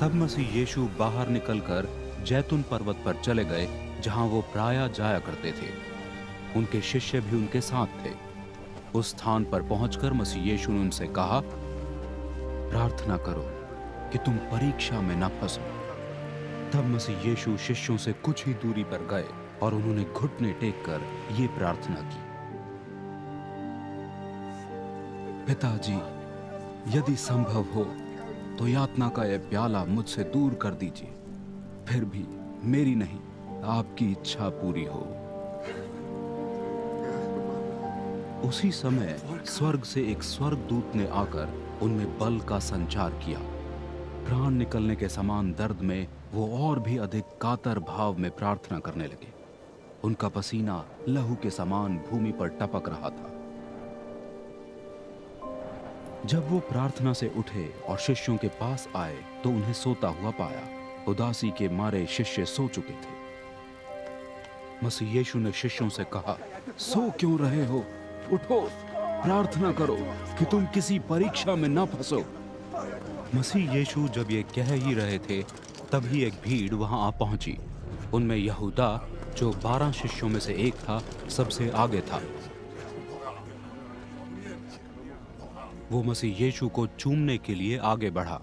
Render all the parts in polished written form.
तब मसीह यीशु बाहर निकलकर जैतून पर्वत पर चले गए, जहां वो प्रायः जाया करते थे। उनके शिष्य भी उनके साथ थे। उस स्थान पर पहुंचकर मसीह यीशु ने उनसे कहा, प्रार्थना करो कि तुम परीक्षा में न फंसो। तब मसीह यीशु शिष्यों से कुछ ही दूरी पर गए और उन्होंने घुटने टेककर ये प्रार्थना की, पिताजी, यदि संभव हो तो यातना का यह प्याला मुझसे दूर कर दीजिए, फिर भी मेरी नहीं, आपकी इच्छा पूरी हो। उसी समय स्वर्ग से एक स्वर्गदूत ने आकर उनमें बल का संचार किया। प्राण निकलने के समान दर्द में वो और भी अधिक कातर भाव में प्रार्थना करने लगे। उनका पसीना लहू के समान भूमि पर टपक रहा था। जब वो प्रार्थना से उठे और शिष्यों के पास आए तो उन्हें सोता हुआ पाया। उदासी के मारे शिष्य सो चुके थे। मसीह यीशु ने शिष्यों से कहा, सो क्यों रहे हो? उठो, प्रार्थना करो कि तुम किसी परीक्षा में न फंसो। मसीह यीशु जब ये कह ही रहे थे, तभी एक भीड़ वहां आ पहुंची। उनमें यहूदा, जो 12 शिष्यों में से एक था, सबसे आगे था। वो मसीह यीशु को चूमने के लिए आगे बढ़ा,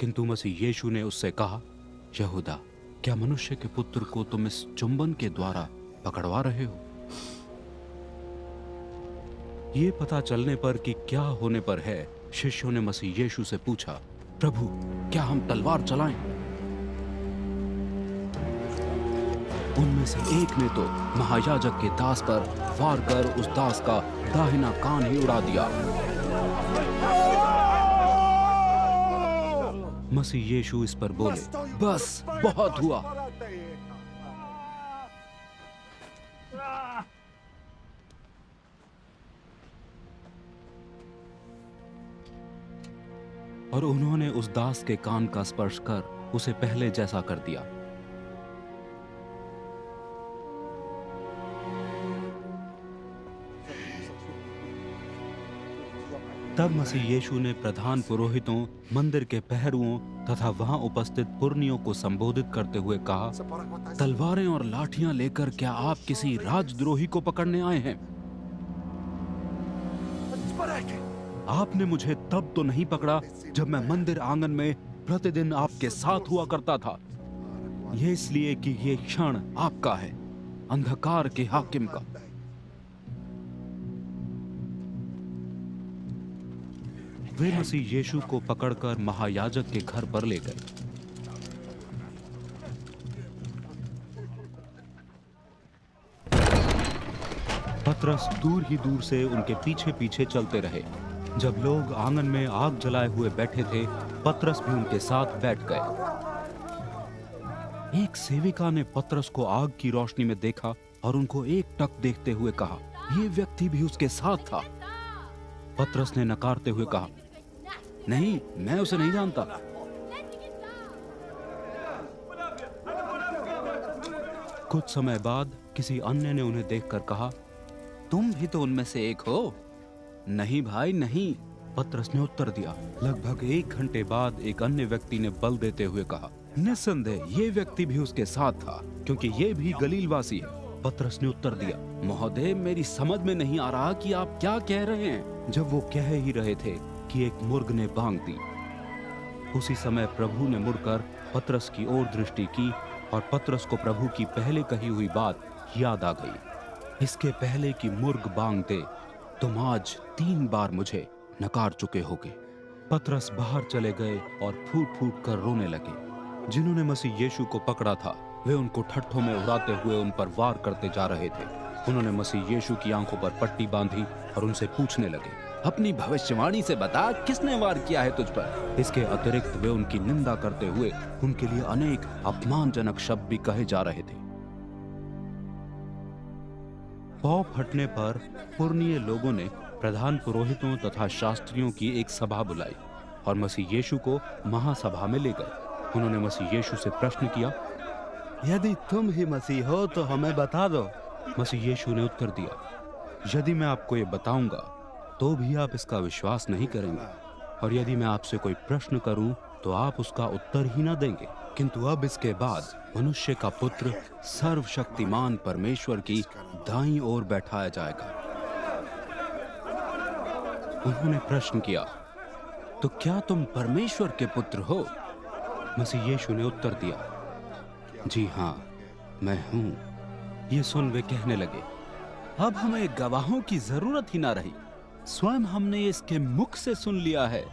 किंतु मसीह यीशु ने उससे कहा, यहूदा, क्या मनुष्य के पुत्र को तुम इस चुंबन के द्वारा पकड़वा रहे हो? ये पता चलने पर कि क्या होने पर है, शिष्यों ने मसीह यीशु से पूछा, प्रभु, क्या हम तलवार चलाएं? उनमें से एक ने तो महायाजक के दास पर वार कर उस दास का दाहिना कान ही उड़ा दिया। मसीह यीशु इस पर बोले, बस बहुत हुआ। और उन्होंने उस दास के कान का स्पर्श कर उसे पहले जैसा कर दिया। तब मसीह यीशु ने प्रधान पुरोहितों, मंदिर के पहरुओं तथा वहां उपस्थित पुरनियों को संबोधित करते हुए कहा, तलवारें और लाठियां लेकर क्या आप किसी राजद्रोही को पकड़ने आए हैं? आपने मुझे तब तो नहीं पकड़ा जब मैं मंदिर आंगन में प्रतिदिन आपके साथ हुआ करता था। यह इसलिए कि यह क्षण आपका है, अंधकार के हाकिम का। वे मसीह यीशु को पकड़कर महायाजक के घर पर ले गए। पतरस दूर ही दूर से उनके पीछे पीछे चलते रहे। जब लोग आंगन में आग जलाए हुए बैठे थे, पतरस भी उनके साथ बैठ गए। एक सेविका ने पतरस को आग की रोशनी में देखा और उनको एकटक देखते हुए कहा, यह व्यक्ति भी उसके साथ था। पतरस ने नकारते हुए कहा, नहीं, मैं उसे नहीं जानता। कुछ समय बाद किसी अन्य ने उन्हें देखकर कहा, तुम भी तो उनमें से एक हो। नहीं भाई नहीं, पतरस ने उत्तर दिया। लगभग 1 घंटे बाद एक अन्य व्यक्ति ने बल देते हुए कहा, निस्संदेह ये व्यक्ति भी उसके साथ था, क्योंकि ये भी गलीलवासी है। पतरस ने उत्तर दिया, महोदय, मेरी समझ में नहीं आ रहा कि आप क्या कह रहे हैं। जब वो कह ही रहे थे कि एक मुर्ग ने बांग दी। उसी समय प्रभु ने मुड़कर पतरस की ओर दृष्टि की और पतरस को प्रभु की पहले कही हुई बात याद आ गई। इसके पहले कि मुर्ग बांग दे, तुम आज 3 बार मुझे नकार चुके होगे। पतरस बाहर चले गए और फूट फूट कर रोने लगे। जिन्होंने मसीह यीशु को पकड़ा था, वे उनको ठट्ठों में उड़ाते हुए उन पर वार करते जा रहे थे। उन्होंने मसीह यीशु की आंखों पर पट्टी बांधी और उनसे पूछने लगे, अपनी भविष्यवाणी से बता, किसने वार किया है तुझ पर? इसके अतिरिक्त वे उनकी निंदा करते हुए उनके लिए अनेक अपमानजनक शब्द भी कहे जा रहे थे। पौ फटने पर पुरनिये लोगों ने प्रधान पुरोहितों तथा शास्त्रियों की एक सभा बुलाई और मसीह यीशु को महासभा में ले गए। उन्होंने मसीह यीशु से प्रश्न किया, यदि तुम ही मसीह हो तो हमें बता दो। मसीह यीशु ने उत्तर दिया, यदि मैं आपको ये बताऊंगा तो भी आप इसका विश्वास नहीं करेंगे। और यदि मैं आपसे कोई प्रश्न करूं तो आप उसका उत्तर ही न देंगे। किंतु अब इसके बाद मनुष्य का पुत्र सर्वशक्तिमान परमेश्वर की दाईं ओर बैठाया जाएगा। उन्होंने प्रश्न किया, तो क्या तुम परमेश्वर के पुत्र हो? मसीह यीशु ने उत्तर दिया, जी हाँ, मैं हूं। ये सुन वे कहने लगे, अब हमें गवाहों की जरूरत ही ना रही, स्वयं हमने इसके मुख से सुन लिया है